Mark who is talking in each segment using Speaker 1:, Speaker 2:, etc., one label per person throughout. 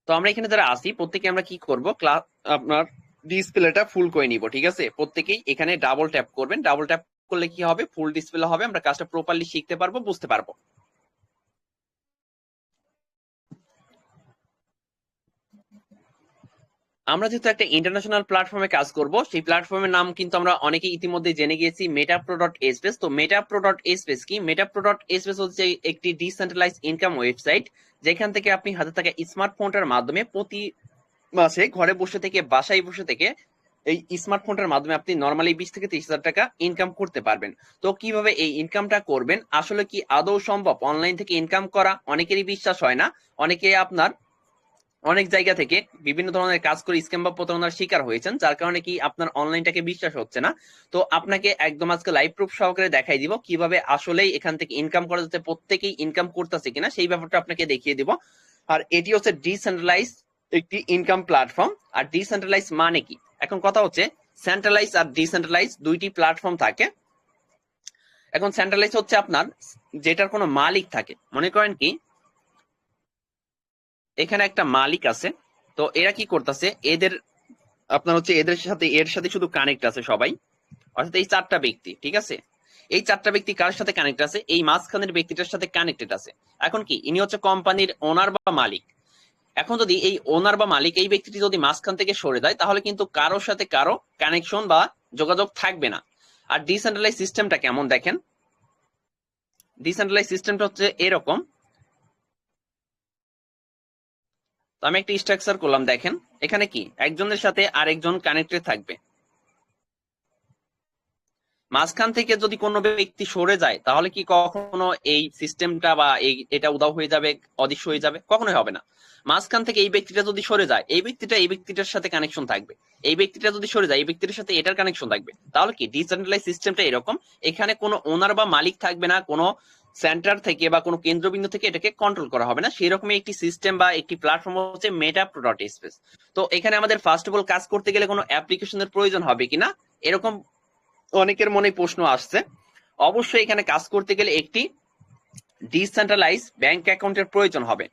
Speaker 1: তো আমরা এখানে যারা আসি প্রত্যেকে আমরা কি করব, ক্লাস আপনার ডিসপ্লেটা ফুল করে নিব। ঠিক আছে, প্রত্যেকেই এখানে ডাবল ট্যাপ করবেন। ডাবল ট্যাপ করলে কি হবে, ফুল ডিসপ্লে হবে, আমরা কাজটা প্রপারলি শিখতে পারবো, বুঝতে পারবো। আমরা যেহেতু একটা ইন্টারন্যাশনাল প্ল্যাটফর্মে কাজ করব, সেই প্ল্যাটফর্মের নাম কিন্তু আমরা অনেকেই ইতিমধ্যে জেনে গিয়েছি, মেটাপ্রো ডট স্পেস। তো মেটাপ্রো ডট স্পেস কি? মেটাপ্রো ডট স্পেস হচ্ছে একটি ডিসেন্ট্রালাইজ ইনকাম ওয়েবসাইট, যেখান থেকে আপনি হাতে থাকা স্মার্টফোনটার মাধ্যমে প্রতি মাসে ঘরে বসে থেকে, বাসায় বসে থেকে এই স্মার্টফোনটার মাধ্যমে আপনি নর্মালি 20 থেকে 30 হাজার টাকা ইনকাম করতে পারবেন। তো কিভাবে এই ইনকামটা করবেন, আসলে কি আদৌ সম্ভব অনলাইন থেকে ইনকাম করা? অনেকেরই বিশ্বাস হয় না। অনেকে আপনার অনেক জায়গা থেকে বিভিন্ন ধরনের কাজ করে স্ক্যাম বা প্রতারণার শিকার হয়েছেন, যার কারণে কি আপনার অনলাইনটাকে বিশ্বাস হচ্ছে না। তো আপনাকে একদম আজকে লাইভ প্রুফ সহকারে দেখাই দিব কিভাবে আসলেই এখান থেকে ইনকাম করা যাচ্ছে, প্রত্যেকেই ইনকাম করতেছে কিনা সেই ব্যাপারটা আপনাকে দেখিয়ে দিব। আর এটি হচ্ছে ডিসেন্ট্রালাইজ একটি ইনকাম প্ল্যাটফর্ম। আর ডিসেন্ট্রালাইজ মানে কি? এখন কথা হচ্ছে, সেন্ট্রালাইজ আর ডিসেন্ট্রালাইজ দুইটি প্ল্যাটফর্ম থাকে। এখন সেন্ট্রালাইজ হচ্ছে আপনার যেটার কোনো মালিক থাকে। মনে করেন কি এখানে একটা মালিক আছে, তো এরা কি করতেছে, এদের আপনার হচ্ছে এর সাথে শুধু কানেক্ট আছে সবাই, অর্থাৎ এই চারটা ব্যক্তি। ঠিক আছে, এই চারটা ব্যক্তি কার সাথে কানেক্ট আছে? এই মাঝখানের ব্যক্তিটার সাথে কানেক্টেড আছে। এখন কি ইনি হচ্ছে কোম্পানির ওনার বা মালিক। এখন যদি এই ওনার বা মালিক এই ব্যক্তিটি যদি মাঝখান থেকে সরে যায়, তাহলে কিন্তু কারোর সাথে কারো কানেকশন বা যোগাযোগ থাকবে না। আর ডিসেন্ট্রালাইজ সিস্টেমটা কেমন দেখেন, ডিসেন্ট্রালাইজ সিস্টেমটা হচ্ছে এরকম। তো আমি একটা স্ট্রাকচার করলাম, দেখেন এখানে কি একজনের সাথে আরেকজন কানেক্টেড থাকবে। মাঝখান থেকে যদি কোনো ব্যক্তি সরে যায়, তাহলে কি কখনো এই সিস্টেমটা বা এটা উধাও হয়ে যাবে, অদৃশ্য হয়ে যাবে? কখনোই হবে না। মাঝখান থেকে এই ব্যক্তিটা যদি সরে যায়, এই ব্যক্তিটার সাথে কানেকশন থাকবে। এই ব্যক্তিটা যদি সরে যায়, এই ব্যক্তিটার সাথে এটার কানেকশন থাকবে। তাহলে কি ডিসেন্ট্রালাইজ সিস্টেমটা এরকম, এখানে কোনো ওনার বা মালিক থাকবে না, কোনো সেন্টার থেকে বা কোনো কেন্দ্রবিন্দু থেকে এটাকে কন্ট্রোল করা হবে না। সেরকমই একটি সিস্টেম বা একটি প্ল্যাটফর্ম হচ্ছে মেটাপ্রো ডট স্পেস। তো এখানে আমাদের ফার্স্ট অফ অল কাজ করতে গেলে কোনো অ্যাপ্লিকেশনের প্রয়োজন হবে কিনা, এরকম অনেকের মনে প্রশ্ন আসছে। অবশ্যই এখানে কাজ করতে গেলে একটি ডিসেন্ট্রালাইজ ব্যাংক অ্যাকাউন্টের প্রয়োজন হবে।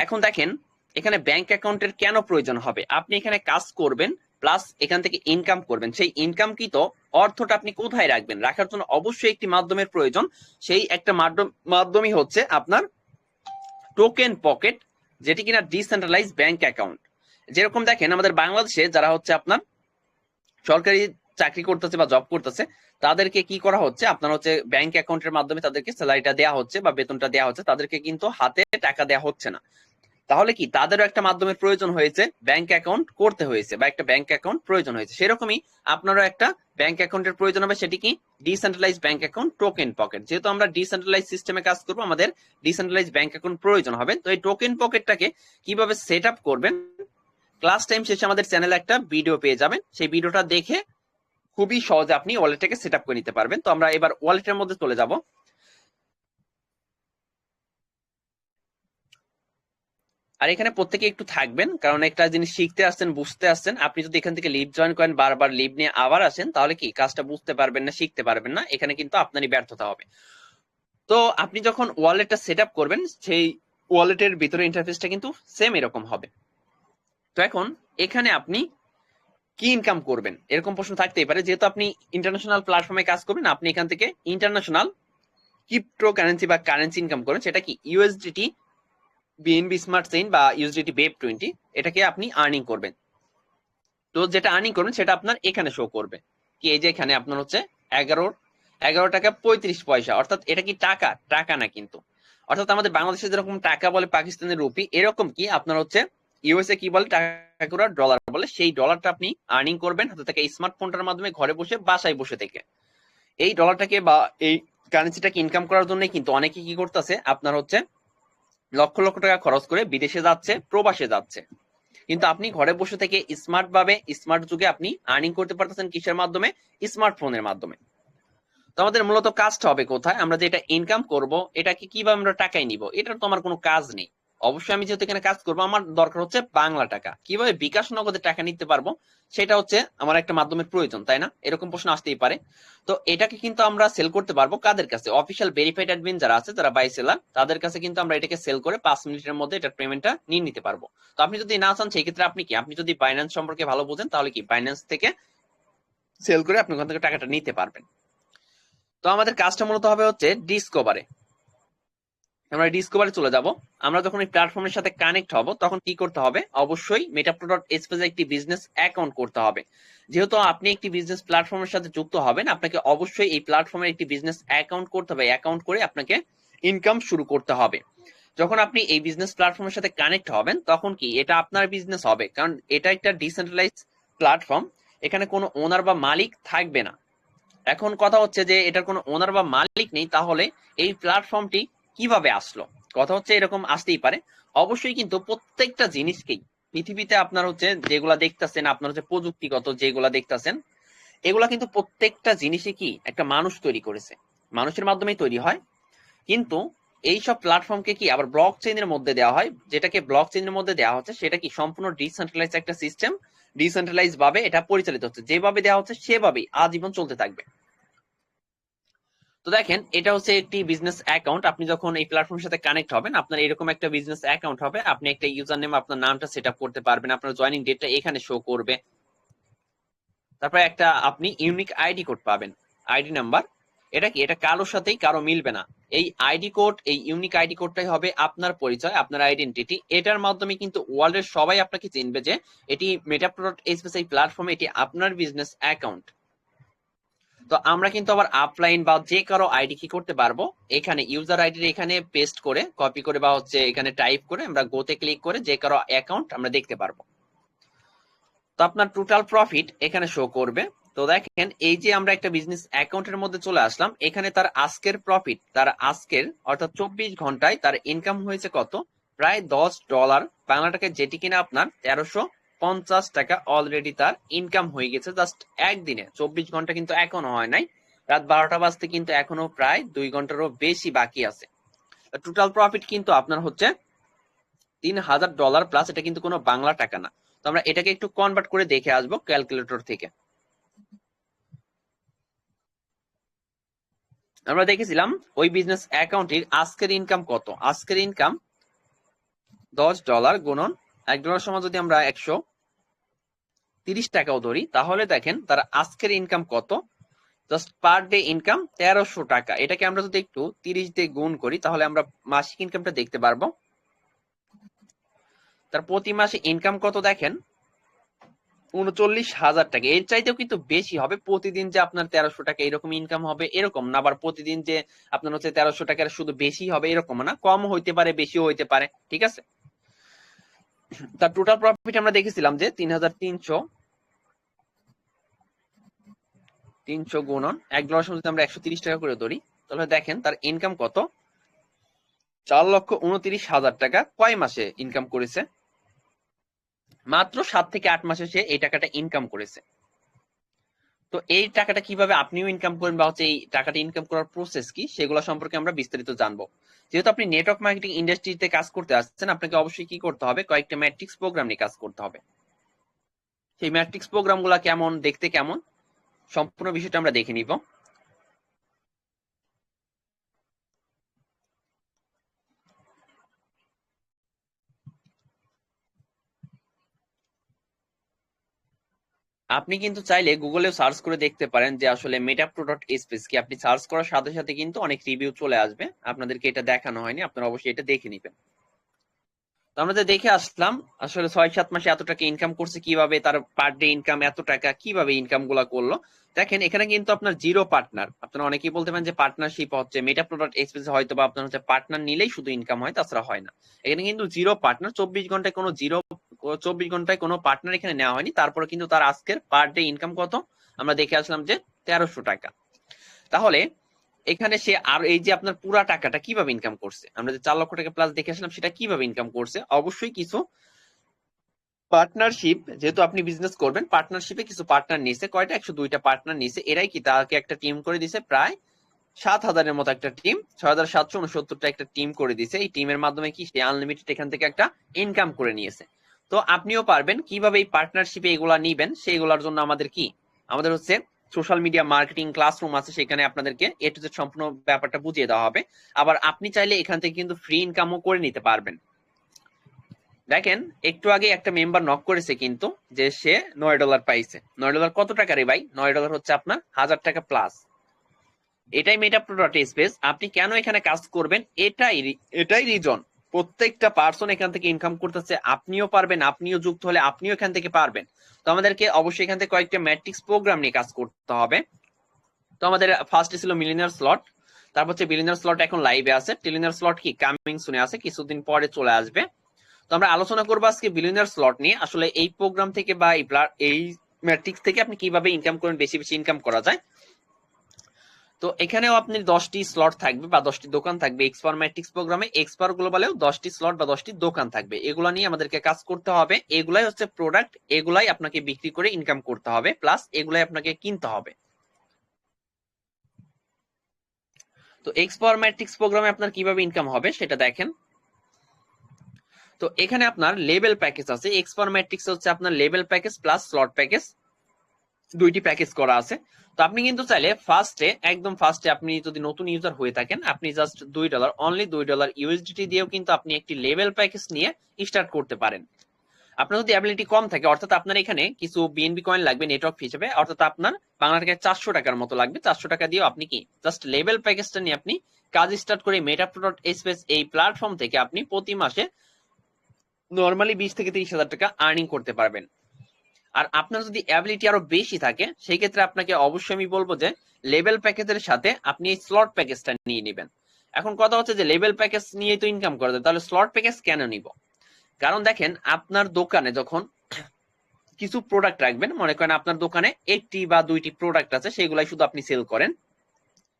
Speaker 1: এখন দেখেন এখানে ব্যাংক অ্যাকাউন্টের কেন প্রয়োজন হবে? আপনি এখানে কাজ করবেন প্লাস এখান থেকে ইনকাম করবেন, সেই ইনকামকৃত অর্থটা আপনি কোথায় রাখবেন? রাখার জন্য অবশ্যই একটি মাধ্যমের প্রয়োজন। সেই একটা মাধ্যমই হচ্ছে আপনার টোকেন পকেট, যেটি কিনা ডিসেন্ট্রালাইজ ব্যাংক অ্যাকাউন্ট। যেরকম দেখেন আমাদের বাংলাদেশে যারা হচ্ছে আপনার সরকারি চাকরি করতেছে বা জব করতেছে, তাদেরকে কি করা হচ্ছে, আপনার হচ্ছে ব্যাংক অ্যাকাউন্টের মাধ্যমে তাদেরকে স্যালারিটা দেওয়া হচ্ছে বা বেতনটা দেওয়া হচ্ছে, তাদেরকে কিন্তু হাতে টাকা দেওয়া হচ্ছে না। তাহলে কি তাদেরও একটা মাধ্যমের প্রয়োজন হয়েছে, ব্যাংক অ্যাকাউন্ট করতে হয়েছে বা একটা ব্যাংক অ্যাকাউন্ট প্রয়োজন হয়েছে। সেরকমই আপনারও একটা ব্যাংক অ্যাকাউন্টের প্রয়োজন হবে, সেটি কি decentralise bank account token pocket. যেহেতু আমরা ডিসেন্ট্রালাইজ সিস্টেমে কাজ করবো, আমাদের ডিসেন্ট্রালাইজ ব্যাংক অ্যাকাউন্ট প্রয়োজন হবে। তো এই টোকেন পকেটটাকে কিভাবে সেট আপ করবেন, ক্লাস টাইম শেষে আমাদের চ্যানেলে একটা ভিডিও পেয়ে যাবেন, সেই ভিডিওটা দেখে খুবই সহজে আপনি ওয়ালেটটাকে সেট আপ করে নিতে পারবেন। তো আমরা এবার ওয়ালেটের মধ্যে চলে যাব। আর এখানে প্রত্যেকে একটু থাকবেন, কারণ একটা জিনিস শিখতে আসছেন, বুঝতে আসছেন। আপনি যদি এখান থেকে লিভ জয়েন করেন, বারবার লিভ নিয়ে আবার আসেন, তাহলে কি কাজটা বুঝতে পারবেন না, শিখতে পারবেন না, এখানে কিন্তু আপনারই ব্যর্থতা হবে। তো আপনি যখন ওয়ালেটটা সেট আপ করবেন, সেই ওয়ালেটের ভিতরে ইন্টারফেসটা কিন্তু সেম এরকম হবে। তো এখন এখানে আপনি কি ইনকাম করবেন, এরকম প্রশ্ন থাকতেই পারে। যেহেতু আপনি ইন্টারন্যাশনাল প্ল্যাটফর্মে কাজ করবেন, আপনি এখান থেকে ইন্টারন্যাশনাল ক্রিপ্টো কারেন্সি বা কারেন্সি ইনকাম করেন, সেটা কি ইউএসডিটি বিএনবি স্মার্ট চেইন বা ইউএসডিটি বেব 20, এটাকে আপনি আর্নিং করবেন। তো যেটা আর্নিং করবেন সেটা আপনার এখানে শো করবে। কি এই যে এখানে আপনার হচ্ছে 11 টাকা 35 পয়সা, অর্থাৎ এটা কি টাকা? টাকা না কিন্তু। অর্থাৎ আমাদের বাংলাদেশে যেরকম টাকা বলে পাকিস্তানের রুপি, এরকম কি আপনার হচ্ছে ইউএসএ কি বলে, টাকা ডলার বলে, সেই ডলারটা আপনি আর্নিং করবেন হাতে থেকে স্মার্টফোনটার মাধ্যমে, ঘরে বসে বাসায় বসে থেকে। এই ডলারটাকে বা এই কারেন্সিটাকে ইনকাম করার জন্য কিন্তু অনেকে কি করতেছে, আপনার হচ্ছে লক্ষ লক্ষ টাকা খরচ করে বিদেশে যাচ্ছে, প্রবাসে যাচ্ছে। কিন্তু আপনি ঘরে বসে থেকে স্মার্ট ভাবে, স্মার্ট যুগে আপনি আর্নিং করতে পারতেছেন কিসের মাধ্যমে? স্মার্টফোনের মাধ্যমে। তো আমাদের মূলত কাজটা হবে কোথায়? আমরা যেটা ইনকাম করব, এটাকে কিভাবে আমরা টাকায় নিব, এটার তো আমার কোনো কাজ নেই। অবশ্যই আমি যেহেতু এখানে কাজ করবো, আমার দরকার হচ্ছে বাংলা টাকা। কিভাবে বিকাশ নগদে টাকা নিতে পারবো সেটা হচ্ছে আমার একটা মাধ্যমের প্রয়োজন, তাই না? এরকম প্রশ্ন আসতেই পারে। তো এটাকে কিন্তু আমরা সেল করতে পারবো কাদের কাছে? অফিসিয়াল ভেরিফাইড অ্যাডমিন যারা আছে, যারা বাই সেলার, তাদের কাছে কিন্তু আমরা এটাকে সেল করে 5 মিনিটের মধ্যে এটার পেমেন্টটা নিয়ে নিতে পারবো। তো আপনি যদি না চান, সেই ক্ষেত্রে আপনি যদি বাইন্যান্স সম্পর্কে ভালো বোঝেন, তাহলে কি বাইন্যান্স থেকে সেল করে আপনি ওখান থেকে টাকাটা নিতে পারবেন। তো আমাদের কাজটা মূলত হবে হচ্ছে ডিসকভারে। আমরা ডিসকভারে চলে যাব। আমরা যখন এই প্ল্যাটফর্মের সাথে কানেক্ট হব, তখন কি করতে হবে? অবশ্যই metapro.space একটি বিজনেস অ্যাকাউন্ট করতে হবে। যেহেতু আপনি একটি বিজনেস প্ল্যাটফর্মের সাথে যুক্ত হবেন, আপনাকে অবশ্যই এই প্ল্যাটফর্মের একটি বিজনেস অ্যাকাউন্ট করতে হবে। অ্যাকাউন্ট করে আপনাকে ইনকাম শুরু করতে হবে। যখন আপনি এই বিজনেস প্ল্যাটফর্মের সাথে কানেক্ট হবেন, তখন কি এটা আপনার বিজনেস হবে, কারণ এটা একটা ডিসেন্ট্রালাইজ প্ল্যাটফর্ম। এখানে কোনো ওনার বা মালিক থাকবে না। এখন কথা হচ্ছে যে এটার কোনো ওনার বা মালিক নেই, তাহলে এই প্ল্যাটফর্মটি কিভাবে আসলো? কথা হচ্ছে এরকম আসতেই পারে। অবশ্যই কিন্তু প্রত্যেকটা জিনিসকেই পৃথিবীতে আপনার হচ্ছে যেগুলা দেখতেছেন, আপনার হচ্ছে প্রযুক্তিগত যেগুলা দেখতেছেন, এগুলা কিন্তু প্রত্যেকটা জিনিসই কি একটা মানুষ তৈরি করেছে, মানুষের মাধ্যমেই তৈরি হয়। কিন্তু এই সব প্ল্যাটফর্মকে কি আবার ব্লক চেইনের মধ্যে দেওয়া হয়। যেটাকে ব্লক চেইনের মধ্যে দেওয়া হচ্ছে সেটা কি সম্পূর্ণ ডিসেন্ট্রালাইজ একটা সিস্টেম। ডিসেন্ট্রালাইজ ভাবে এটা পরিচালিত হচ্ছে, যেভাবে দেওয়া হচ্ছে সেভাবেই আজীবন চলতে থাকবে। তো দেখেন, এটা হচ্ছে একটি বিজনেস অ্যাকাউন্ট। আপনি যখন এই প্ল্যাটফর্মের সাথে কানেক্ট হবেন, আপনার এরকম একটা বিজনেস অ্যাকাউন্ট হবে। আপনি একটা ইউজার নেম, আপনার নামটা সেট আপ করতে পারবেন, আপনার জয়েনিং ডেটটা এখানে শো করবে। তারপরে একটা আপনি ইউনিক আইডি কোড পাবেন, আইডি নাম্বার। এটা কি, এটা কারোর সাথেই কারো মিলবে না। এই আইডি কোড, এই ইউনিক আইডি কোডটাই হবে আপনার পরিচয়, আপনার আইডেন্টিটি। এটার মাধ্যমে কিন্তু ওয়ার্ল্ডের সবাই আপনাকে চিনবে যে এটি metapro.space এই প্ল্যাটফর্মে এটি আপনার বিজনেস অ্যাকাউন্ট। তো আমরা কিন্তু আবার আপলাইন বা যে কারো আইডি কি করতে পারবো, এখানে ইউজার আইডি এখানে পেস্ট করে, কপি করে, বা হচ্ছে এখানে টাইপ করে আমরা গোতে ক্লিক করে যে কারো অ্যাকাউন্ট আমরা দেখতে পারবো। তো আপনার টোটাল প্রফিট এখানে শো করবে। তো দেখেন, এই যে আমরা একটা বিজনেস অ্যাকাউন্টের মধ্যে চলে আসলাম, এখানে তার আজকের প্রফিট, তার আজকের অর্থাৎ 24 ঘন্টায় তার ইনকাম হয়েছে কত? প্রায় $10, বাংলা টাকায় যেটি কিনা আপনার 1350 টাকা অলরেডি তার ইনকাম হয়ে গেছে জাস্ট একদিনে। 24 ঘন্টা কিন্তু এখনো হয় নাই, রাত 12টা বাজতে কিন্তু এখনো প্রায় 2 ঘন্টারও বেশি বাকি আছে। টোটাল প্রফিট কিন্তু আপনার হচ্ছে $3000 প্লাস। এটা কিন্তু কোনো বাংলা টাকা না। তো আমরা এটাকে একটু কনভার্ট করে দেখে আসবো ক্যালকুলেটর থেকে। আমরা দেখেছিলাম ওই বিজনেস অ্যাকাউন্টের আজকের ইনকাম কত। আজকের ইনকাম $10 গুণন $1 সমান যদি আমরা 130 টাকাও ধরি, তাহলে দেখেন তার আজকের ইনকাম কত। জাস্ট পার ডে ইনকাম 1300 টাকা। এটাকে আমরা যদি একটু 30 দিয়ে গুণ করি, তাহলে আমরা মাসিক ইনকামটা দেখতে পারবো। তার প্রতি মাসে ইনকাম কত দেখেন, 39,000 টাকা। এর চাইতেও কিন্তু বেশি হবে। প্রতিদিন যে আপনার 1300 টাকা এরকম ইনকাম হবে এরকম না, আবার প্রতিদিন যে আপনার হচ্ছে 1300 টাকার শুধু বেশি হবে এরকম না, কম হইতে পারে, বেশিও হইতে পারে, ঠিক আছে? তার টোটাল প্রফিট আমরা দেখেছিলাম যে 3300, 300 গুণন $1 যদি আমরা 130 টাকা করে ধরি, তাহলে দেখেন তার ইনকাম কত, 4,29,000 টাকা। কয় মাসে ইনকাম করেছে? মাত্র 7 থেকে 8 মাসে সে এই টাকাটা ইনকাম করেছে। তো এই টাকাটা কিভাবে আপনিও ইনকাম করবেন, বা হচ্ছে এই টাকাটা ইনকাম করার প্রসেস কি, সেগুলো সম্পর্কে আমরা বিস্তারিত জানবো। যেহেতু আপনি নেটওয়ার্ক মার্কেটিং ইন্ডাস্ট্রিতে কাজ করতে আসছেন, আপনাকে অবশ্যই কি করতে হবে, কয়েকটা ম্যাট্রিক্স প্রোগ্রাম নিয়ে কাজ করতে হবে। সেই ম্যাট্রিক্স প্রোগ্রামগুলো কেমন, দেখতে কেমন, সম্পূর্ণ বিষয়টা আমরা দেখে নিব। আপনি কিন্তু চাইলে গুগলেও সার্চ করে দেখতে পারেন যে আসলে metapro.space কি। আপনি সার্চ করার সাথে সাথে কিন্তু অনেক রিভিউ চলে আসবে। আপনাদেরকে এটা দেখানো হয়নি, আপনারা অবশ্যই এটা দেখে নিবেন। তো আমরা যে দেখে আসলাম আসলে 6-7 মাসে এত টাকা ইনকাম করছে কিভাবে, তার পার ডে ইনকাম এত টাকা, কিভাবে ইনকাম গুলা করলো। দেখেন, এখানে কিন্তু আপনার জিরো পার্টনার। আপনারা অনেকেই বলতে পারেন যে পার্টনারশিপ হচ্ছে metapro.space, হয়তো বা আপনার হচ্ছে পার্টনার নিলেই শুধু ইনকাম হয়, তাছাড়া হয় না। এখানে কিন্তু জিরো পার্টনার, 24 ঘন্টায় কোনো পার্টনার এখানে নেওয়া হয়নি। তারপরে কিন্তু তার আজকের পার ডে ইনকাম কত আমরা দেখে আসলাম যে 1300 টাকা। তাহলে এখানে সে আর এই যে আপনার পুরা টাকাটা কিভাবে ইনকাম করছে, আমরা যে 4 লক্ষ টাকা প্লাস দেখে আসলাম, সেটা কিভাবে ইনকাম করছে? অবশ্যই কিছু পার্টনারশিপ, যেহেতু আপনি বিজনেস করবেন, পার্টনারশিপে কিছু পার্টনার নিছে। কয়টা? 102টা পার্টনার নিছে। এরাই কি তাকে একটা টিম করে দিছে প্রায় 7,000-এর মতো একটা টিম, 6,769টা একটা টিম করে দিয়েছে। এই টিমের মাধ্যমে কি সে আনলিমিটেড এখান থেকে একটা ইনকাম করে নিয়েছে। তো আপনিও পারবেন। কিভাবে এই পার্টনারশিপে এগুলা নিবেন সেইগুলোর জন্য আমাদের হচ্ছে সোশ্যাল মিডিয়া মার্কেটিং ক্লাসরুম আছে, সেখানে আপনাদেরকে এ টু জেড সম্পূর্ণ ব্যাপারটা বুঝিয়ে দেওয়া হবে। আবার আপনি চাইলে এখান থেকে কিন্তু ফ্রি ইনকামও করে নিতে পারবেন। দেখেন একটু আগে একটা মেম্বার নক করেছে কিন্তু, যে সে $9 পাইছে। $9 কত টাকা রে ভাই? $9 হচ্ছে আপনার 1,000 টাকা প্লাস। এটাই মেটা.স্পেস। আপনি কেন এখানে কাজ করবেন, এটাই রিজন। প্রত্যেকটা পার্সন এখান থেকে ইনকাম করতেছে, আপনিও পারবেন, আপনিও যুক্ত হলে আপনিও এখান থেকে পারবেন। তো আমাদেরকে অবশ্যই এখান থেকে কয়েকটা ম্যাট্রিক্স প্রোগ্রাম নিয়ে কাজ করতে হবে। তো আমাদের ফার্স্টে ছিল মিলিয়নার স্লট, তারপর হচ্ছে বিলিয়নার স্লট এখন লাইভে আছে, ট্রিলিয়নার স্লট কি কামিং সুনে আছে, কিছুদিন পরে চলে আসবে। তো আমরা আলোচনা করবো আজকে বিলিয়নার স্লট নিয়ে। আসলে এই প্রোগ্রাম থেকে বা এই ম্যাট্রিক্স থেকে আপনি কিভাবে ইনকাম করেন, বেশি বেশি ইনকাম করা যায়। তো এখানেও আপনি 10টি স্লট থাকবে বা 10টি দোকান থাকবে। এক্সপার ম্যাট্রিক্স প্রোগ্রামে এক্সপার গ্লোবালেও 10টি স্লট বা 10টি দোকান থাকবে। এগুলা নিয়ে আমাদেরকে কাজ করতে হবে। এগুলাই হচ্ছে প্রোডাক্ট, এগুলাই আপনাকে বিক্রি করে ইনকাম করতে হবে, প্লাস এগুলাই আপনাকে কিনতে হবে। তো এক্সপার ম্যাট্রিক্স প্রোগ্রামে আপনার কিভাবে ইনকাম হবে সেটা দেখেন। তো এখানে আপনার লেভেল প্যাকেজ আছে। এক্সপার ম্যাট্রিক্স হচ্ছে আপনার level package plus slot package, দুইটি প্যাকেজ করা আছে। তো আপনি কিন্তু চাইলে একদম ফার্স্টে আপনি যদি নতুন ইউজার হয়ে থাকেন, আপনি জাস্ট $2 অনলি $2 ইউএসডিটি দিয়েও কিন্তু আপনি একটি লেভেল প্যাকেজ নিয়ে স্টার্ট করতে পারেন। আপনার যদি অ্যাবিলিটি কম থাকে, অর্থাৎ আপনার এখানে কিছু বিএনবি কয়েন লাগবে নেটওয়ার্ক হিসেবে, অর্থাৎ আপনার বাংলা টাকায় 400 টাকার মতো লাগবে। 400 টাকা দিয়েও আপনি কি জাস্ট লেভেল প্যাকেজটা নিয়ে আপনি কাজ স্টার্ট করে মেটা.স্পেস এই প্ল্যাটফর্ম থেকে আপনি প্রতি মাসে নরমালি 20 থেকে 30,000 টাকা আর্নিং করতে পারবেন। আর আপনার যদি অ্যাবিলিটি আরো বেশি থাকে, সেই ক্ষেত্রে আপনাকে অবশ্যই আমি বলবো যে লেভেল প্যাকেজের সাথে আপনি এই স্লট প্যাকেজটা নিয়ে নেবেন। এখন কথা হচ্ছে যে লেভেল প্যাকেজ নিয়ে তো ইনকাম করা যায়, তাহলে স্লট প্যাকেজ কেন নিব? কারণ দেখেন, আপনার দোকানে যখন কিছু প্রোডাক্ট রাখবেন, মনে করেন আপনার দোকানে 1টি বা 2টি প্রোডাক্ট আছে, সেগুলাই শুধু আপনি সেল করেন,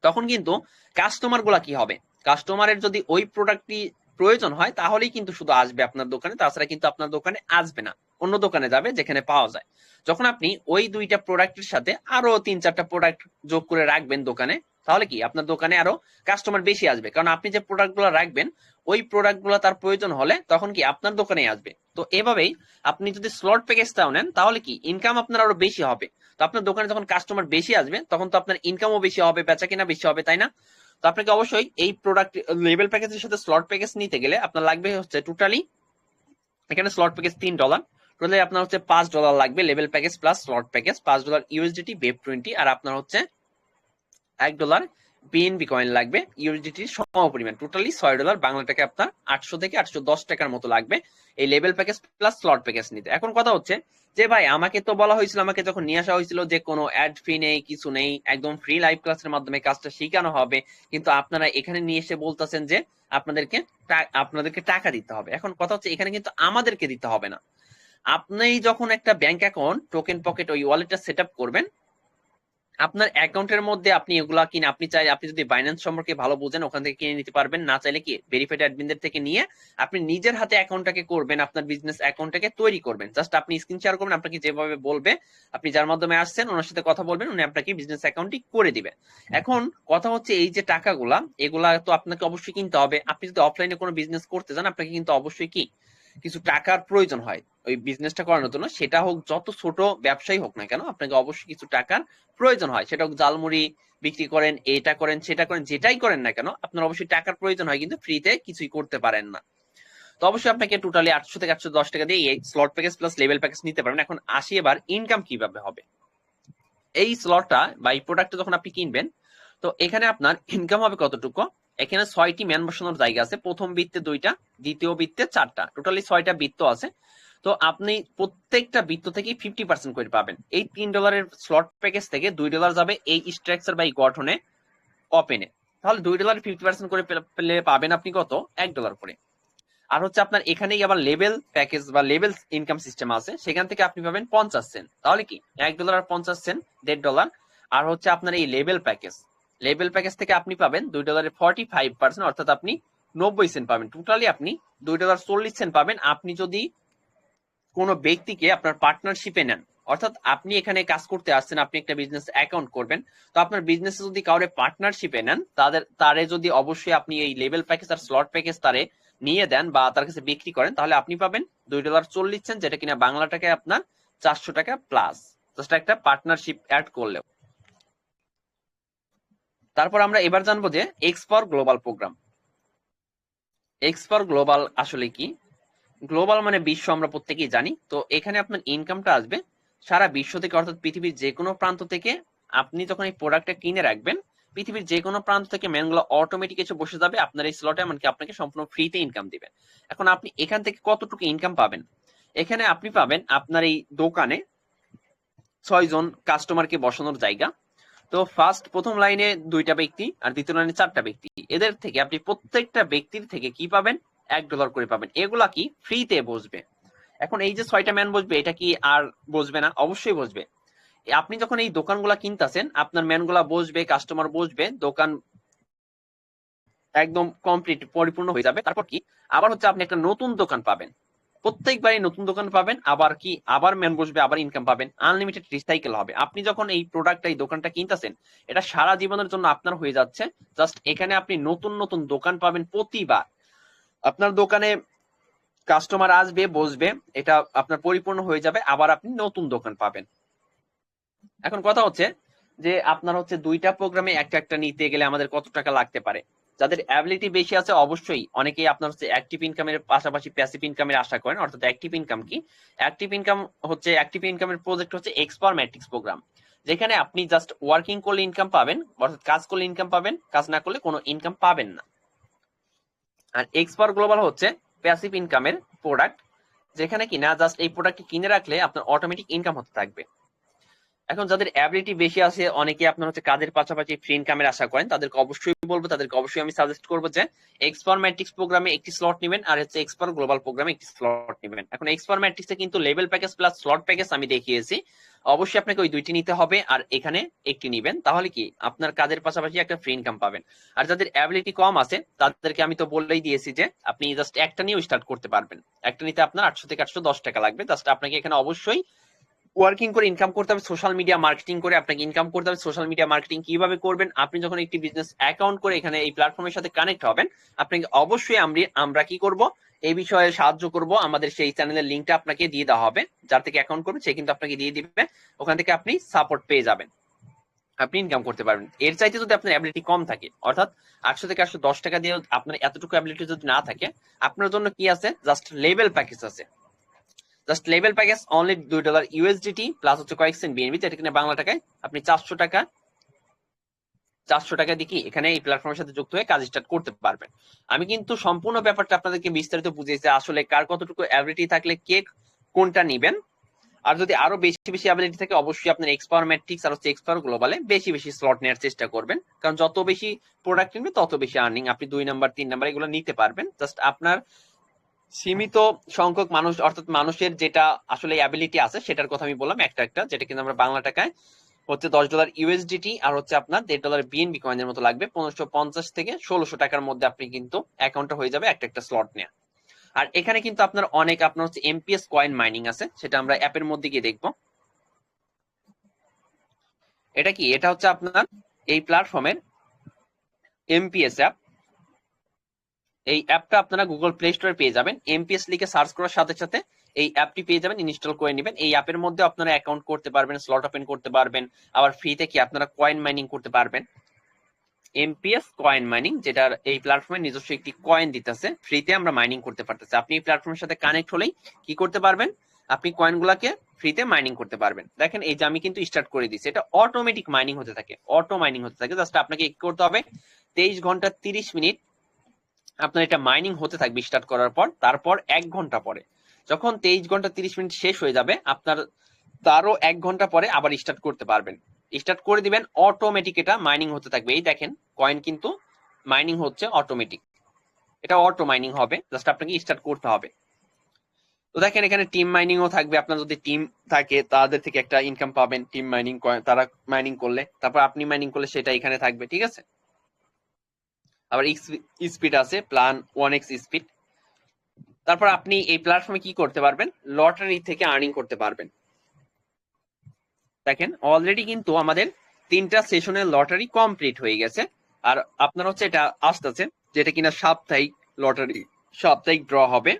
Speaker 1: তখন কিন্তু কাস্টমার গুলা কি হবে, কাস্টমারের যদি ওই প্রোডাক্টটি প্রয়োজন হয় তাহলেই কিন্তু শুধু আসবে আপনার দোকানে, তাছাড়া কিন্তু আপনার দোকানে আসবে না, অন্য দোকানে যাবে যেখানে পাওয়া যায়। যখন আপনি ওই 2টা প্রোডাক্টের সাথে আরো 3-4টা প্রোডাক্ট যোগ করে রাখবেন দোকানে, তাহলে কি আপনার দোকানে আরো কাস্টমার বেশি আসবে। কারণ আপনি যে প্রোডাক্ট গুলো রাখবেন, ওই প্রোডাক্ট গুলো তার প্রয়োজন হলে তখন কি আপনার দোকানে আসবে। তো এভাবেই আপনি যদি স্লট প্যাকেজটাও নেন, তাহলে কি ইনকাম আপনার আরো বেশি হবে। তো আপনার দোকানে যখন কাস্টমার বেশি আসবে, তখন তো আপনার ইনকামও বেশি হবে, বেচা কিনা বেশি হবে, তাই না? তো আপনাকে অবশ্যই এই প্রোডাক্ট লেভেল প্যাকেজের সাথে স্লট প্যাকেজ নিতে গেলে আপনার লাগবে হচ্ছে টোটালি, এখানে স্লট প্যাকেজ $3, টোটালি আপনার হচ্ছে $5 লাগবে level package plus slot package. $5 USDT babe 20, আর আপনার হচ্ছে $1 বিএনবি কয়েন লাগবে ইউএসডিটির সম পরিমাণ, টোটালি $6, বাংলা টাকা আপনার 800 থেকে 810 টাকার মতো লাগবে এই level package plus slot package নিতে। এখন কথা হচ্ছে যে ভাই, আমাকে তো বলা হয়েছিল, আমাকে যখন নিয়ে আসা হয়েছিল যে কোনো অ্যাড ফি নেই, কিছু নেই, একদম ফ্রি লাইভ ক্লাসের মাধ্যমে কাজটা শেখানো হবে, কিন্তু আপনারা এখানে নিয়ে এসে বলতেছেন যে আপনাদেরকে টাকা দিতে হবে। এখন কথা হচ্ছে এখানে কিন্তু আমাদেরকে দিতে হবে না। আপনি যখন একটা ব্যাংক অ্যাকাউন্ট টোকেন পকেট ওই ওয়ালেটটা সেট আপ করবেন, আপনার অ্যাকাউন্টের মধ্যে আপনি এগুলা কিনে, আপনি যদি বাইন্যান্স সম্পর্কে ভালো বুঝেন, ওখান থেকে কিনে নিতে পারবেন। না চাইলে কি ভেরিফাইড অ্যাডমিনদের থেকে নিয়ে আপনি নিজের হাতে অ্যাকাউন্টটাকে করবেন, আপনার বিজনেস অ্যাকাউন্টটাকে তৈরি করবেন। জাস্ট আপনি স্ক্রিন শেয়ার করবেন, আপনাকে যেভাবে বলবে, আপনি যার মাধ্যমে আসছেন ওনার সাথে কথা বলবেন, উনি আপনাকে বিজনেস অ্যাকাউন্টটি করে দিবে। এখন কথা হচ্ছে এই যে টাকাগুলা, এগুলা তো আপনাকে অবশ্যই কিনতে হবে। আপনি যদি অফলাইনে কোনো বিজনেস করতে চান, আপনাকে কিন্তু অবশ্যই কি কিছু টাকার প্রয়োজন হয় ওই বিজনেসটা করানোর জন্য। সেটা হোক যত ছোট ব্যবসায়ী হোক না কেন, আপনাকে অবশ্যই কিছু টাকার প্রয়োজন হয়। সেটা হোক জালমুড়ি বিক্রি করেন, এটা করেন, সেটা করেন, যেটাই করেন না কেন, আপনার অবশ্যই টাকার প্রয়োজন হয়, কিন্তু ফ্রিতে কিছুই করতে পারেন না। তো অবশ্যই আপনাকে টোটালি 800 থেকে 810 টাকা দিয়ে এই slot package plus level package নিতে পারবেন। এখন আসি এবার ইনকাম কিভাবে হবে। এই স্লটটা বা এই প্রোডাক্টটা যখন আপনি কিনবেন, তো এখানে আপনার ইনকাম হবে কতটুকু। এখানে 6টি ম্যান বসানোর জায়গা আছে, প্রথম বৃত্তে 2টা, দ্বিতীয় বৃত্তে 4টা, টোটালি 6টা বৃত্ত আছে। তো আপনি প্রত্যেকটা বৃত্ত থেকে 50% করে পাবেন। এই $3 স্লট প্যাকেজ থেকে $2 যাবে এই স্ট্রাকচার বা এই গঠনে ওপেনে। তাহলে $2 50% করে পেলে পাবেন আপনি কত, $1 করে। আর হচ্ছে আপনার এখানেই আবার লেভেল প্যাকেজ বা লেভেল ইনকাম সিস্টেম আছে, সেখান থেকে আপনি পাবেন 50 সেন্ট। তাহলে কি $1 আর 50 সেন্ট $1.5। আর হচ্ছে আপনার এই লেভেল প্যাকেজ থেকে আপনি পাবেন $2 45%, অর্থাৎ আপনি 90 সেন্ট পাবেন। টোটালি আপনি $2 40 সেন্ট পাবেন আপনি যদি কোনো ব্যক্তিকে আপনার পার্টনারশিপে নেন, অর্থাৎ আপনি এখানে কাজ করতে আসছেন, আপনি একটা বিজনেস অ্যাকাউন্ট করবেন, তো আপনার বিজনেসে যদি কাউরে পার্টনারশিপে নেন, তারে যদি অবশ্যই আপনি এই লেভেল প্যাকেজ আর স্লট প্যাকেজ তারে নিয়ে দেন বা তার কাছে বিক্রি করেন, তাহলে আপনি পাবেন $2.40, যেটা কিনা বাংলা টাকায় আপনার 400 টাকা প্লাস, জাস্ট একটা পার্টনারশিপ অ্যাড করলেও। তারপর আমরা এবার জানবো যে x for global programme. X for global আসলে কি? গ্লোবাল মানে বিশ্ব, আমরা প্রত্যেকেই জানি। তো এখানে আপনার ইনকামটা আসবে সারা বিশ্ব থেকে, অর্থাৎ পৃথিবীর যে কোনো প্রান্ত থেকে। আপনি যখন এই প্রোডাক্টটা কিনে রাখবেন, পৃথিবীর যে কোনো প্রান্ত থেকে ম্যানগুলো অটোমেটিক এসে বসে যাবে আপনার এই স্লটে, এমনকি আপনাকে সম্পূর্ণ ফ্রিতে ইনকাম দিবে। এখন আপনি এখান থেকে কতটুকু ইনকাম পাবেন? এখানে আপনি পাবেন আপনার এই দোকানে 6 জন কাস্টমারকে বসানোর জায়গা। তো প্রথম লাইনে 2টা ব্যক্তি আর দ্বিতীয় লাইনে 4টা ব্যক্তি, এদের থেকে আপনি প্রত্যেকটা ব্যক্তির থেকে কি পাবেন? $1 করে পাবেন। এগুলা কি ফ্রিতে বসবে। এখন এই যে 6টা ম্যান বসবে, এটা কি আর বসবে না? অবশ্যই বসবে। আপনি যখন এই দোকানগুলা কিনতেছেন, আপনার ম্যানগুলা বসবে, কাস্টমার বসবে, দোকান একদম কমপ্লিট পরিপূর্ণ হয়ে যাবে। তারপর কি আবার হচ্ছে আপনি একটা নতুন দোকান পাবেন, প্রত্যেকবারই নতুন দোকান পাবেন, আবার কি আবার ম্যান বসবে, আবার ইনকাম পাবেন, আনলিমিটেড রিসাইকেল হবে। আপনি যখন এই প্রোডাক্টটা, এই দোকানটা কিনতেছেন, এটা সারা জীবনের জন্য আপনার হয়ে যাচ্ছে। জাস্ট এখানে আপনি নতুন নতুন দোকান পাবেন প্রতিবার। আপনার দোকানে কাস্টমার আসবে, বসবে, এটা আপনার পরিপূর্ণ হয়ে যাবে, আবার আপনি নতুন দোকান পাবেন। এখন কথা হচ্ছে যে আপনার হচ্ছে 2টা প্রোগ্রামে একটা একটা নিতে গেলে আমাদের কত টাকা লাগতে পারে। যাদের অ্যাবিলিটি বেশি আছে, অবশ্যই অনেকেই আপনার হচ্ছে অ্যাক্টিভ ইনকামের পাশাপাশি প্যাসিভ ইনকামের আশা করেন। অর্থাৎ অ্যাক্টিভ ইনকাম কি? অ্যাক্টিভ ইনকামের প্রজেক্ট হচ্ছে এক্সপার ম্যাট্রিক্স প্রোগ্রাম, যেখানে আপনি জাস্ট ওয়ার্কিং করলে ইনকাম পাবেন, অর্থাৎ কাজ করলে ইনকাম পাবেন, কাজ না করলে কোনো ইনকাম পাবেন না। আর এক্সপার গ্লোবাল হচ্ছে প্যাসিভ ইনকামের প্রোডাক্ট, যেখানে কিনা জাস্ট এই প্রোডাক্টটি কিনে রাখলে আপনার অটোমেটিক ইনকাম হতে থাকবে। এখন যাদের অ্যাবিলিটি বেশি আছে, অনেকে আপনার হচ্ছে কাজের পাশাপাশি ফ্রি ইনকামের আশা করেন, তাদেরকে অবশ্যই আমি সাজেস্ট করবো যে এক্সপার ম্যাট্রিক্স প্রোগ্রামে একটি স্লট নেবেন, আর হচ্ছে এক্সপার গ্লোবাল প্রোগ্রামে একটি স্লট নেবেন। এখন এক্সপার ম্যাট্রিক্সে কিন্তু level package plus slot package আমি দেখিয়েছি, অবশ্যই আপনাকে ওই 2টি নিতে হবে, আর এখানে একটি নিবেন, তাহলে কি আপনার কাজের পাশাপাশি একটা ফ্রি ইনকাম পাবেন। আর যাদের অ্যাবিলিটি কম আছে, তাদেরকে আমি তো বললেই দিয়েছি যে আপনি জাস্ট একটা নিয়েও স্টার্ট করতে পারবেন। একটা নিতে আপনার 800 থেকে 810 টাকা লাগবে। জাস্ট আপনাকে এখানে অবশ্যই ওয়ার্কিং করে ইনকাম করতে হবে, সোশ্যাল মিডিয়া মার্কেটিং করে আপনাকে ইনকাম করতে হবে। সোশ্যাল মিডিয়া মার্কেটিং কিভাবে করবেন? আপনি যখন একটি বিজনেস অ্যাকাউন্ট করে এখানে এই প্ল্যাটফর্মের সাথে কানেক্ট হবেন, আপনাকে অবশ্যই আমরা কি করব, এই বিষয়ে সাহায্য করব। আমাদের সেই চ্যানেলের লিঙ্কটা আপনাকে দিয়ে দেওয়া হবে, যার থেকে অ্যাকাউন্ট করবে সে কিন্তু আপনাকে দিয়ে দিবে, ওখান থেকে আপনি সাপোর্ট পেয়ে যাবেন, আপনি ইনকাম করতে পারবেন। এর চাইতে যদি আপনার অ্যাবিলিটি কম থাকে, অর্থাৎ 800 থেকে 810 টাকা দিয়ে আপনার এতটুকু অ্যাবিলিটি যদি না থাকে, আপনার জন্য কি আছে? জাস্ট লেভেল প্যাকেজ আছে। Just level package only $2 USDT plus হচ্ছে কয়েক সেন্ট বিএনবি, যেটা কিনা বাংলা টাকায় আপনি 400 টাকা দিয়ে কি এখানে এই প্ল্যাটফর্মের সাথে যুক্ত হয়ে কাজ স্টার্ট করতে পারবেন। আমি কিন্তু সম্পূর্ণ ব্যাপারটা আপনাদেরকে বিস্তারিত বুঝিয়েছি, আসলে কার কতটুকু অ্যাবিলিটি থাকলে কে কোনটা নিবেন। আর যদি আরো বেশি বেশি অ্যাবিলিটি থাকে, অবশ্যই আপনার এক্সপার ম্যাট্রিক্স আর হচ্ছে এক্সপার গ্লোবালে বেশি বেশি স্লট নেওয়ার চেষ্টা করবেন, কারণ যত বেশি প্রোডাক্ট নিবে তত বেশি আর্নিং আপনি 2 নাম্বার 3 নাম্বার এগুলো নিতে পারবেন। জাস্ট আপনার সীমিত সংখ্যক মানুষ, অর্থাৎ মানুষের যেটা আসলে অ্যাবিলিটি আছে সেটার কথা আমি বললাম একটা একটা, যেটা কিন্তু আমরা বাংলা টাকায় হচ্ছে $10 USDT আর হচ্ছে আপনার $1.5 বিএনবি কয়েনের মতো লাগবে। 1550 থেকে 1600 টাকার মধ্যে আপনি কিন্তু অ্যাকাউন্টটা হয়ে যাবে একটা একটা স্লট নেয়া। আর এখানে কিন্তু আপনার অনেক আপনার হচ্ছে এমপিএস কয়েন মাইনিং আছে, সেটা আমরা অ্যাপের মধ্যে গিয়ে দেখবো। এটা কি? এটা হচ্ছে আপনার এই প্ল্যাটফর্মের এমপিএস অ্যাপ। এই অ্যাপটা আপনারা গুগল প্লে স্টোরে পেয়ে যাবেন, এমপিএস লিখে সার্চ করার সাথে সাথে এই অ্যাপটি পেয়ে যাবেন, ইনস্টল করে নেবেন। এই অ্যাপের মধ্যে আপনারা অ্যাকাউন্ট করতে পারবেন, স্লট ওপেন করতে পারবেন, আবার ফ্রিতে কি আপনারা কয়েন মাইনিং করতে পারবেন। এমপিএস কয়েন মাইনিং, যেটার এই প্ল্যাটফর্মে নিজস্ব একটি কয়েন দিতেছে, ফ্রিতে আমরা মাইনিং করতে পারতেছি। আপনি এই প্ল্যাটফর্মের সাথে কানেক্ট হলেই কি করতে পারবেন? আপনি কয়েনগুলোকে ফ্রিতে মাইনিং করতে পারবেন। দেখেন এই যে আমি কিন্তু স্টার্ট করে দিচ্ছি, এটা অটোমেটিক মাইনিং হতে থাকে, অটো মাইনিং হতে থাকে। জাস্ট আপনাকে কি করতে হবে? 23 ঘন্টা 30 মিনিট আপনার এটা মাইনিং হতে থাকবে স্টার্ট করার পর। তারপর 1 ঘন্টা পরে, যখন 23 ঘন্টা 30 মিনিট শেষ হয়ে যাবে, আপনার তারও 1 ঘন্টা পরে আবার স্টার্ট করতে পারবেন। স্টার্ট করে দিবেন, অটোমেটিক এটা মাইনিং হতে থাকবে। এই দেখেন কয়েন কিন্তু মাইনিং হচ্ছে অটোমেটিক, এটা অটো মাইনিং হবে, জাস্ট আপনাকে স্টার্ট করতে হবে। তো দেখেন এখানে টিম মাইনিংও থাকবে, আপনার যদি টিম থাকে তাদের থেকে একটা ইনকাম পাবেন, টিম মাইনিং তারা মাইনিং করলে, তারপর আপনি মাইনিং করলে সেটা এখানে থাকবে, ঠিক আছে। আবার স্পিড আছে, প্লান 1x স্পিড। তারপর আপনি এই প্ল্যাটফর্মে কি করতে পারবেন? লটারি থেকে আর্নিং করতে পারবেন। দেখেন অলরেডি কিন্তু আমাদের 3টা সেশনের লটারি কমপ্লিট হয়ে গেছে। আর আপনার হচ্ছে এটা আসতেছে যেটা কিনা সাপ্তাহিক লটারি, সাপ্তাহিক ড্র হবে।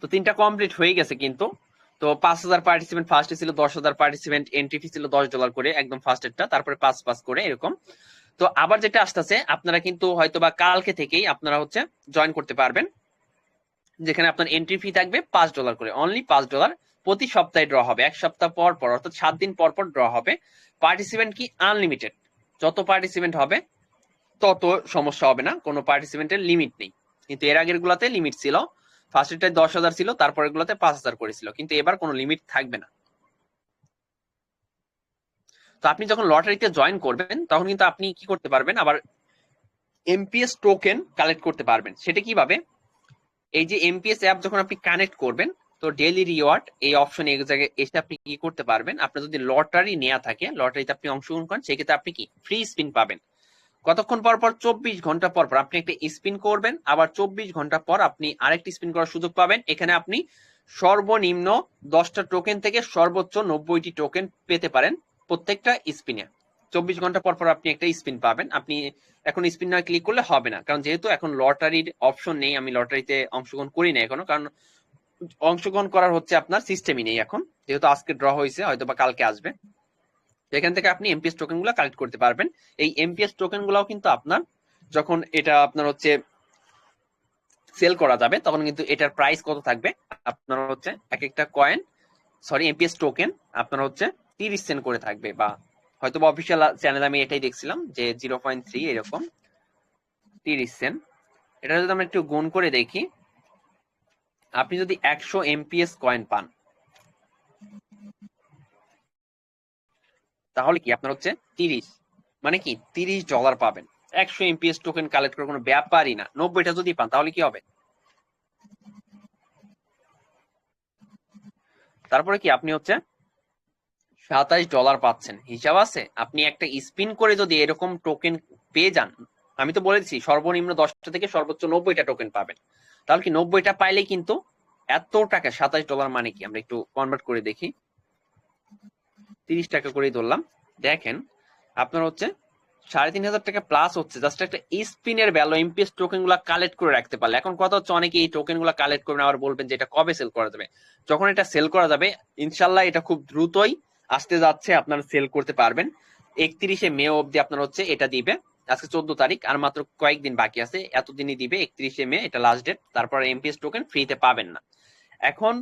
Speaker 1: তো 3টা কমপ্লিট হয়ে গেছে কিন্তু। তো 5,000 পার্টিসিপেন্ট ফার্স্টে ছিল, 10,000 পার্টিসিপেন্ট, এন্ট্রি ফি ছিল $10 করে একদম ফার্স্টেরটা, তারপরে 5 করে এরকম। তো আবার যেটা আসতেছে আপনারা কিন্তু হয়তো বা কালকে থেকেই আপনারা হচ্ছে জয়েন করতে পারবেন, যেখানে আপনার এন্ট্রি ফি থাকবে $5 করে, অনলি $5। প্রতি সপ্তাহে ড্র হবে, এক সপ্তাহ পর পর, অর্থাৎ 7 দিন পর পর ড্র হবে। পার্টিসিপেন্ট কি আনলিমিটেড, যত পার্টিসিপেন্ট হবে তত সমস্যা হবে না, কোনো পার্টিসিপেন্টের লিমিট নেই। কিন্তু এর আগের গুলাতে লিমিট ছিল, ফার্স্টেরটায় 10,000 ছিল, তারপরের গুলাতে 5,000 করেছিল, কিন্তু এবার কোনো লিমিট থাকবে না। তো আপনি যখন লটারিতে জয়েন করবেন তখন কিন্তু আপনি কি করতে পারবেন, আবার এমপিএস টোকেন কালেক্ট করতে পারবেন। সেটা কিভাবে, এই যে এমপিএস অ্যাপ যখন আপনি কানেক্ট করবেন, তো ডেইলি রিওয়ার্ড এই অপশনে এক জায়গায় এসে আপনি কি করতে পারবেন, আপনার যদি লটারি নেওয়া থাকে, লটারিতে আপনি অংশগ্রহণ করেন, সেক্ষেত্রে আপনি কি ফ্রি স্পিন পাবেন। কতক্ষণ পর পর, 24 ঘন্টা পর পর আপনি একটা স্পিন করবেন, আবার 24 ঘন্টা পর আপনি আরেকটি স্পিন করার সুযোগ পাবেন। এখানে আপনি সর্বনিম্ন 10টা টোকেন থেকে সর্বোচ্চ 90টি টোকেন পেতে পারেন প্রত্যেকটা স্পিনে। 24 ঘন্টা পর পর আপনি একটা স্পিন পাবেন। আপনি এখন স্পিন না ক্লিক করলে হবে না, কারণ যেহেতু এখন লটারির অপশন নেই, আমি লটারিতে অংশগ্রহণ করি না এখনো, কারণ অংশগ্রহণ করার হচ্ছে আপনার সিস্টেমই নেই এখন, যেহেতু আজকে ড্র হয়েছে, হয়তো বা কালকে আসবে। এখান থেকে আপনি এমপিএস টোকেন গুলো কালেক্ট করতে পারবেন। এই এমপিএস টোকেন গুলাও কিন্তু আপনার যখন এটা আপনার হচ্ছে সেল করা যাবে, তখন কিন্তু এটার প্রাইস কত থাকবে, আপনার হচ্ছে এক একটা কয়েন, সরি এমপিএস টোকেন আপনার হচ্ছে 30 সেন্ট করে থাকবে, বা হয়তো বা অফিসিয়াল চ্যানেল আমি এটাই দেখছিলাম যে 0.3 এরকম 30 সেন্ট। এটা যদি আমরা একটু গুণ করে দেখি, আপনি যদি 100 এমপিএস কয়েন পান, তাহলে কি আপনার হচ্ছে 30, মানে কি $30 পাবেন। 100 এমপিএস টোকেন কালেক্ট করার কোনো ব্যাপারই না। 90টা যদি পান তাহলে কি হবে, তারপরে কি আপনি হচ্ছে $27 পাচ্ছেন। হিসাব আছে, আপনি একটা স্পিন করে যদি এরকম টোকেন পেয়ে যান, আমি তো বলেছি সর্বনিম্ন 10টা থেকে সর্বোচ্চ 90টা টোকেন পাবেন, তাহলে কি 90টা পাইলেই কিন্তু এত টাকা, $27 মানে কি, আমরা একটু কনভার্ট করে দেখি, 30 টাকা করেই ধরলাম। দেখেন আপনার হচ্ছে 3,500 টাকা প্লাস হচ্ছে জাস্ট একটা স্পিনের ভ্যালু, এমপিএস টোকেন গুলা কালেক্ট করে রাখতে পারলে। এখন কথা হচ্ছে অনেকে এই টোকেন গুলা কালেক্ট করবেন, আবার বলবেন যে এটা কবে সেল করা যাবে। যখন এটা সেল করা যাবে, ইনশাল্লাহ এটা খুব দ্রুতই আসতে যাচ্ছে, আপনারা সেল করতে পারবেন। 31শে মে অবধি আপনার হচ্ছে এটা দিবে, আজকে 14 তারিখ, আর মাত্র কয়েকদিন বাকি আছে, এতদিনই দিবে, 31শে মে এটা লাস্ট ডেট, তারপর এমপিএস টোকেন ফ্রিতে পাবেন না। এখন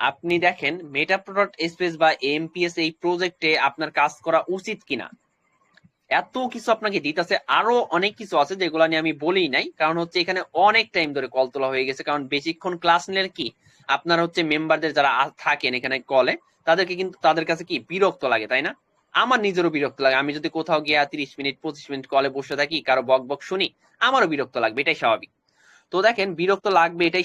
Speaker 1: আপনি দেখেন মেটা প্রোডাক্ট স্পেস বা এমপিএস এই প্রজেক্টে আপনার কাজ করা উচিত কিনা। এত কিছু আপনাকে দিতেছে, আরো অনেক কিছু আছে যেগুলো নিয়ে আমি বলেই নাই, কারণ হচ্ছে এখানে অনেক টাইম ধরে কল তোলা হয়ে গেছে, কারণ বেশিক্ষণ ক্লাস নিলে কি আপনার হচ্ছে মেম্বারদের যারা থাকেন এখানে কলে, তাদেরকে কিন্তু তাদের কাছে কি বিরক্ত লাগে, তাই না? আমার নিজেরও বিরক্ত লাগে, আমি যদি কোথাও গিয়ে 30 মিনিট 25 মিনিট কলে বসে থাকি, কারো বক বক শুনি, আমারও বিরক্ত লাগবে, এটাই স্বাভাবিক। তো দেখেন বিরক্ত লাগবে, এটাই